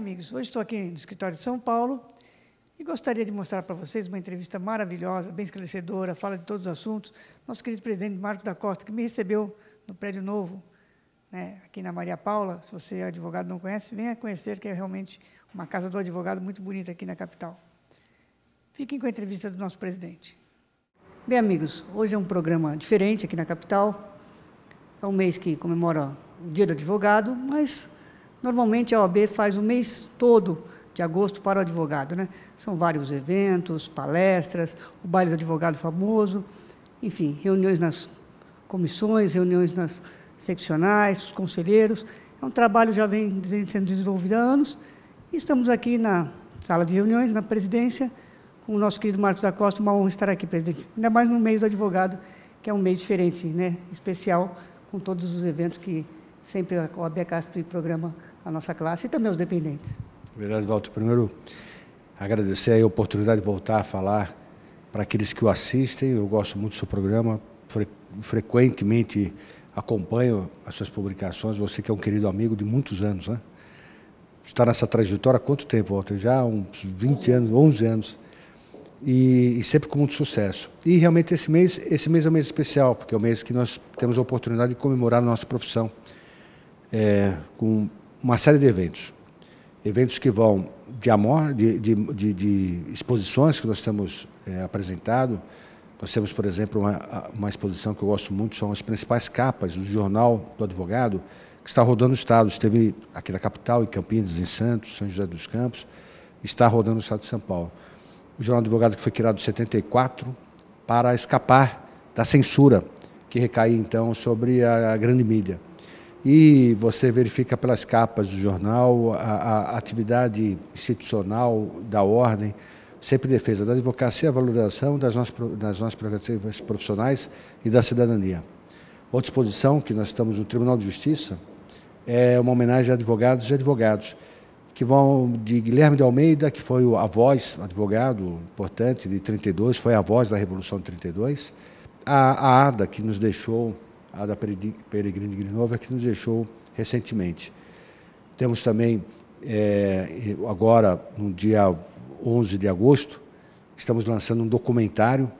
amigos, hoje estou aqui no escritório de São Paulo e gostaria de mostrar para vocês uma entrevista maravilhosa, bem esclarecedora, fala de todos os assuntos. Nosso querido presidente Marcos da Costa, que me recebeu no prédio novo, né, aqui na Maria Paula. Se você é advogado e não conhece, venha conhecer, que é realmente uma casa do advogado muito bonita aqui na capital. Fiquem com a entrevista do nosso presidente. Bem, amigos, hoje é um programa diferente aqui na capital. É um mês que comemora o Dia do Advogado, mas normalmente a OAB faz o mês todo de agosto para o advogado, né? São vários eventos, palestras, o baile do advogado famoso, enfim, reuniões nas comissões, reuniões nas seccionais, os conselheiros. É um trabalho que já vem sendo desenvolvido há anos. E estamos aqui na sala de reuniões, na presidência, com o nosso querido Marcos da Costa. Uma honra estar aqui, presidente. Ainda mais no mês do advogado, que é um mês diferente, né? Especial, com todos os eventos que sempre a OAB Casp programa a nossa classe e também os dependentes. Verdade, Walter. Primeiro, agradecer a oportunidade de voltar a falar para aqueles que o assistem. Eu gosto muito do seu programa, frequentemente acompanho as suas publicações. Você que é um querido amigo de muitos anos, né? Está nessa trajetória há quanto tempo, Walter? Já há uns 20 anos, 11 anos. E sempre com muito sucesso. E realmente esse mês é um mês especial, porque é o mês que nós temos a oportunidade de comemorar a nossa profissão com uma série de eventos. Eventos que vão de exposições que nós temos apresentado. Nós temos, por exemplo, uma exposição que eu gosto muito, são as principais capas do Jornal do Advogado, que está rodando o Estado. Esteve aqui na capital, em Campinas, em Santos, São José dos Campos, está rodando o Estado de São Paulo. O Jornal do Advogado que foi criado em 74 para escapar da censura que recai, então, sobre a grande mídia. E você verifica pelas capas do jornal a atividade institucional da ordem, sempre defesa da advocacia, a valorização das nossas prerrogativas profissionais e da cidadania. Outra exposição que nós estamos no Tribunal de Justiça é uma homenagem a advogados e advogados, que vão de Guilherme de Almeida, que foi a voz, advogado importante de 32, foi a voz da Revolução de 32, a Ada, que nos deixou, a Ada Peregrino de Grinova, que nos deixou recentemente. Temos também, agora, no dia 11 de agosto, estamos lançando um documentário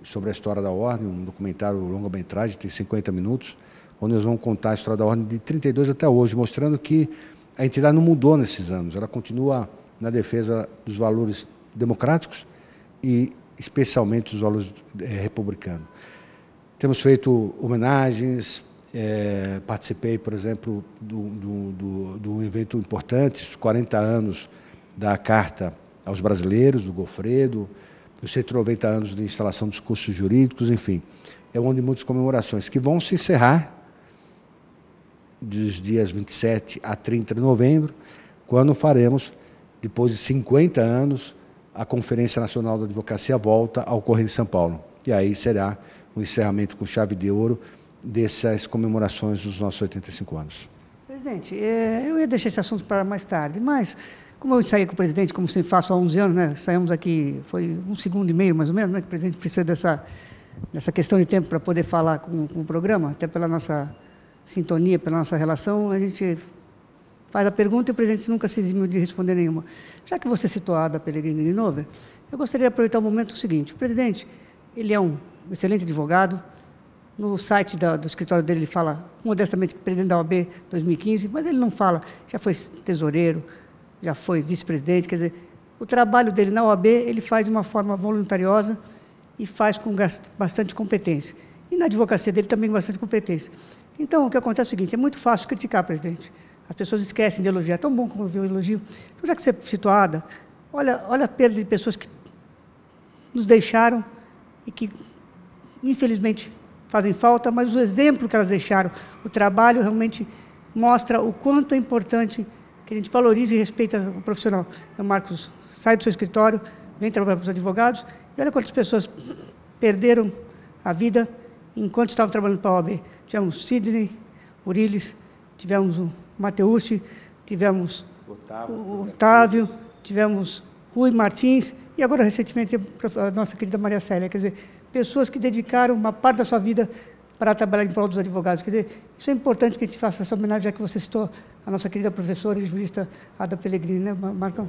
sobre a história da Ordem, um documentário longa-metragem, tem 50 minutos, onde nós vamos contar a história da Ordem de 32 até hoje, mostrando que a entidade não mudou nesses anos, ela continua na defesa dos valores democráticos e especialmente dos valores republicanos. Temos feito homenagens, participei, por exemplo, de um evento importante, os 40 anos da Carta aos Brasileiros, do Gofredo, os 190 anos de instalação dos cursos jurídicos, enfim. É um ano de muitas comemorações que vão se encerrar dos dias 27 a 30 de novembro, quando faremos, depois de 50 anos, a Conferência Nacional da Advocacia volta a ocorrer em São Paulo. E aí será o encerramento com chave de ouro dessas comemorações dos nossos 85 anos. Presidente, eu ia deixar esse assunto para mais tarde, mas como eu saí com o presidente, como sempre faço há 11 anos, né, saímos aqui, foi 1 segundo e meio mais ou menos, né, que o presidente precisa dessa questão de tempo para poder falar com o programa, até pela nossa sintonia, pela nossa relação, a gente faz a pergunta e o presidente nunca se eximiu de responder nenhuma. Já que você citou a Ada Peregrino de Grinova, eu gostaria de aproveitar o momento seguinte. O presidente, ele é um excelente advogado. No site do escritório dele, ele fala, modestamente, presidente da OAB 2015, mas ele não fala, já foi tesoureiro, já foi vice-presidente, quer dizer, o trabalho dele na OAB, ele faz de uma forma voluntariosa e faz com bastante competência. E na advocacia dele também com bastante competência. Então, o que acontece é o seguinte, é muito fácil criticar, presidente. As pessoas esquecem de elogiar. É tão bom como ouvir o elogio. Então, já que você citou a Ada, olha a perda de pessoas que nos deixaram e que, infelizmente, fazem falta, mas o exemplo que elas deixaram, o trabalho, realmente mostra o quanto é importante que a gente valorize e respeite o profissional. Então, Marcos, sai do seu escritório, vem trabalhar para os advogados, e olha quantas pessoas perderam a vida enquanto estavam trabalhando para a OAB. Tivemos Sidney, Uriles, tivemos o Mateucci, tivemos o Otávio, tivemos Rui Martins e agora, recentemente, a nossa querida Maria Célia. Quer dizer, pessoas que dedicaram uma parte da sua vida para trabalhar em prol dos advogados. Quer dizer, isso é importante que a gente faça essa homenagem, já que você citou a nossa querida professora e jurista Ada Pellegrini, né, Marcão?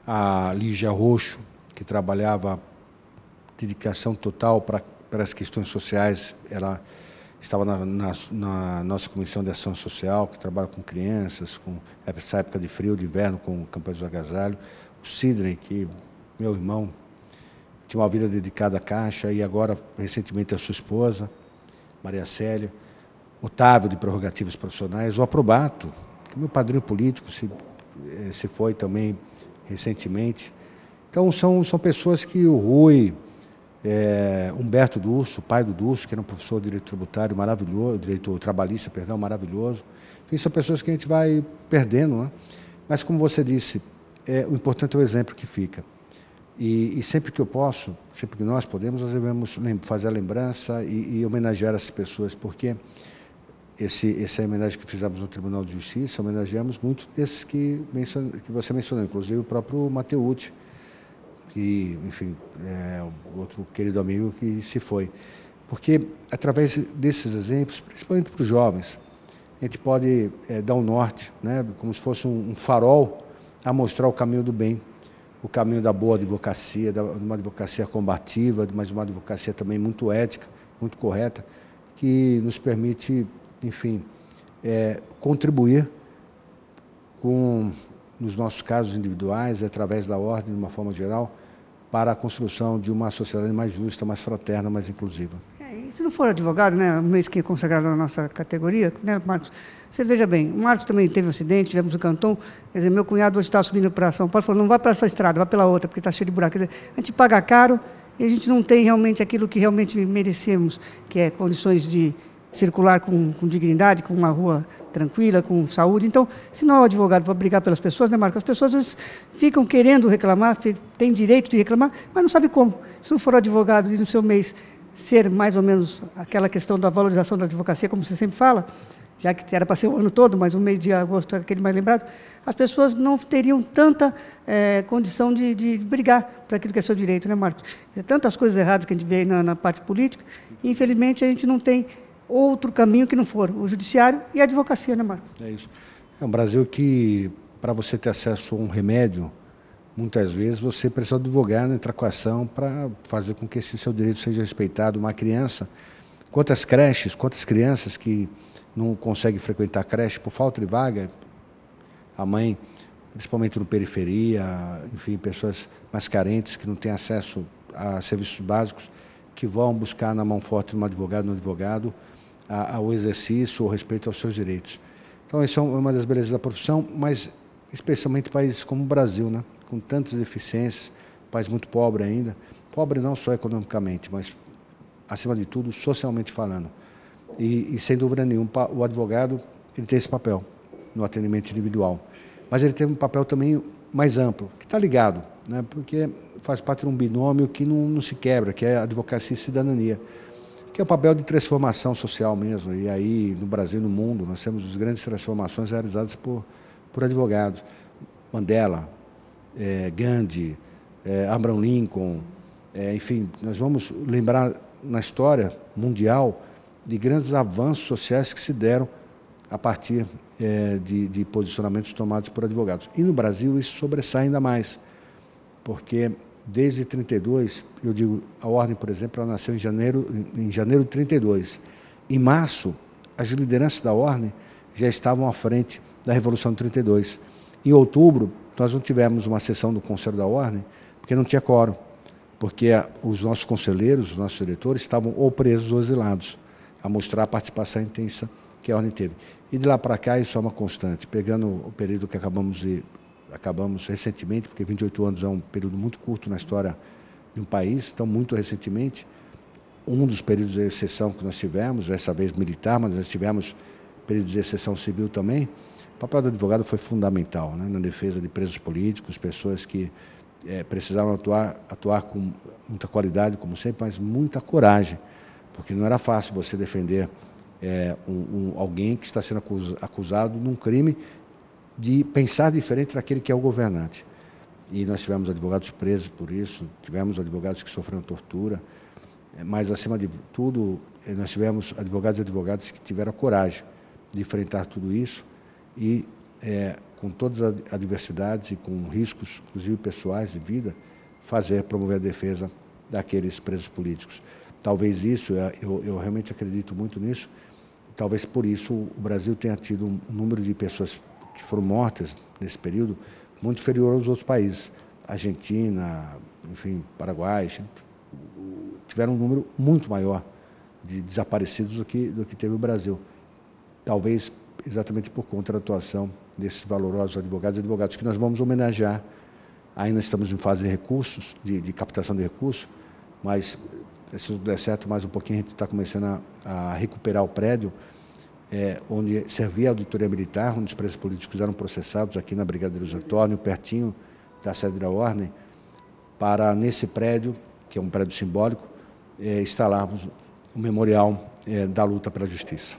A Lígia Roxo, que trabalhava dedicação total para as questões sociais, ela estava na nossa Comissão de Ação Social, que trabalha com crianças, com essa época de frio, de inverno, com campanhas do agasalho. O Sidney, que meu irmão, tinha uma vida dedicada à Caixa, e agora, recentemente, a sua esposa, Maria Célia. Otávio, de Prerrogativas Profissionais. O Aprobato, que meu padrinho político se foi também recentemente. Então, são pessoas que o Rui, Humberto Durso, pai do Durso, que era um professor de direito tributário maravilhoso, direito trabalhista, perdão, maravilhoso. Enfim, são pessoas que a gente vai perdendo, né? Mas, como você disse, o importante é o exemplo que fica. E sempre que eu posso, sempre que nós podemos, nós devemos fazer a lembrança e homenagear essas pessoas, porque essa homenagem que fizemos no Tribunal de Justiça, homenageamos muito desses que você mencionou, inclusive o próprio Mateucci, que, enfim, é outro querido amigo que se foi. Porque, através desses exemplos, principalmente para os jovens, a gente pode dar um norte, né, como se fosse um farol a mostrar o caminho do bem, o caminho da boa advocacia, de uma advocacia combativa, mas uma advocacia também muito ética, muito correta, que nos permite, enfim, contribuir nos nossos casos individuais, através da ordem, de uma forma geral, para a construção de uma sociedade mais justa, mais fraterna, mais inclusiva. E se não for advogado, né, um mês que é consagrado na nossa categoria, né, Marcos, você veja bem, o Marcos também teve um acidente, tivemos o Canton, quer dizer, meu cunhado hoje estava subindo para São Paulo, falou, não vai para essa estrada, vai pela outra, porque está cheio de buraco. Quer dizer, a gente paga caro e a gente não tem realmente aquilo que realmente merecemos, que é condições de circular com dignidade, com uma rua tranquila, com saúde. Então, se não é o advogado para brigar pelas pessoas, né, Marcos? As pessoas às vezes ficam querendo reclamar, têm direito de reclamar, mas não sabem como. Se não for o advogado e no seu mês ser mais ou menos aquela questão da valorização da advocacia, como você sempre fala, já que era para ser o ano todo, mas o mês de agosto é aquele mais lembrado, as pessoas não teriam tanta condição de brigar por aquilo que é seu direito, né, Marcos? Tantas coisas erradas que a gente vê aí na parte política, e infelizmente a gente não tem outro caminho que não for o judiciário e a advocacia, né, Marcos? É isso. É um Brasil que, para você ter acesso a um remédio, muitas vezes você precisa do advogado entrar com a ação para fazer com que esse seu direito seja respeitado. Uma criança, quantas creches, quantas crianças que não conseguem frequentar a creche por falta de vaga, a mãe, principalmente no periferia, enfim, pessoas mais carentes que não têm acesso a serviços básicos, que vão buscar na mão forte de um advogado, no advogado, ao exercício, ao respeito aos seus direitos. Então, isso é uma das belezas da profissão, mas especialmente países como o Brasil, né? Com tantas deficiências, país muito pobre ainda, pobre não só economicamente, mas, acima de tudo, socialmente falando. E sem dúvida nenhuma, o advogado ele tem esse papel no atendimento individual, mas ele tem um papel também mais amplo, que está ligado, né? Porque faz parte de um binômio que não se quebra, que é a advocacia e cidadania, que é o papel de transformação social mesmo. E aí, no Brasil e no mundo, nós temos as grandes transformações realizadas por advogados. Mandela, Gandhi, Abraham Lincoln, enfim, nós vamos lembrar na história mundial de grandes avanços sociais que se deram a partir de posicionamentos tomados por advogados. E no Brasil isso sobressai ainda mais, porque desde 32, eu digo, a Ordem, por exemplo, ela nasceu em janeiro de 32. Em março, as lideranças da Ordem já estavam à frente da Revolução de 32. Em outubro, nós não tivemos uma sessão do Conselho da Ordem, porque não tinha quórum, porque os nossos conselheiros, os nossos diretores, estavam ou presos ou exilados, a mostrar a participação intensa que a Ordem teve. E de lá para cá, isso é uma constante. Pegando o período que acabamos recentemente, porque 28 anos é um período muito curto na história de um país, então muito recentemente, um dos períodos de exceção que nós tivemos, dessa vez militar, mas nós tivemos períodos de exceção civil também, o papel do advogado foi fundamental, né, na defesa de presos políticos, pessoas que precisavam atuar com muita qualidade, como sempre, mas muita coragem, porque não era fácil você defender alguém que está sendo acusado de um crime de pensar diferente daquele que é o governante. E nós tivemos advogados presos por isso, tivemos advogados que sofreram tortura, mas, acima de tudo, nós tivemos advogados e advogadas que tiveram a coragem de enfrentar tudo isso e com todas as adversidades e com riscos, inclusive pessoais de vida, promover a defesa daqueles presos políticos. Talvez isso, eu realmente acredito muito nisso, talvez por isso o Brasil tenha tido um número de pessoas que foram mortas nesse período muito inferior aos outros países. Argentina, enfim, Paraguai, Chile, tiveram um número muito maior de desaparecidos do que teve o Brasil. Talvez exatamente por conta da atuação desses valorosos advogados que nós vamos homenagear. Ainda estamos em fase de recursos, de captação de recursos, mas se tudo der certo, mais um pouquinho a gente está começando a recuperar o prédio onde servia a auditoria militar, onde os presos políticos eram processados aqui na Brigadeiro Antônio, pertinho da sede da Ordem, para nesse prédio, que é um prédio simbólico, instalarmos o memorial da luta pela justiça.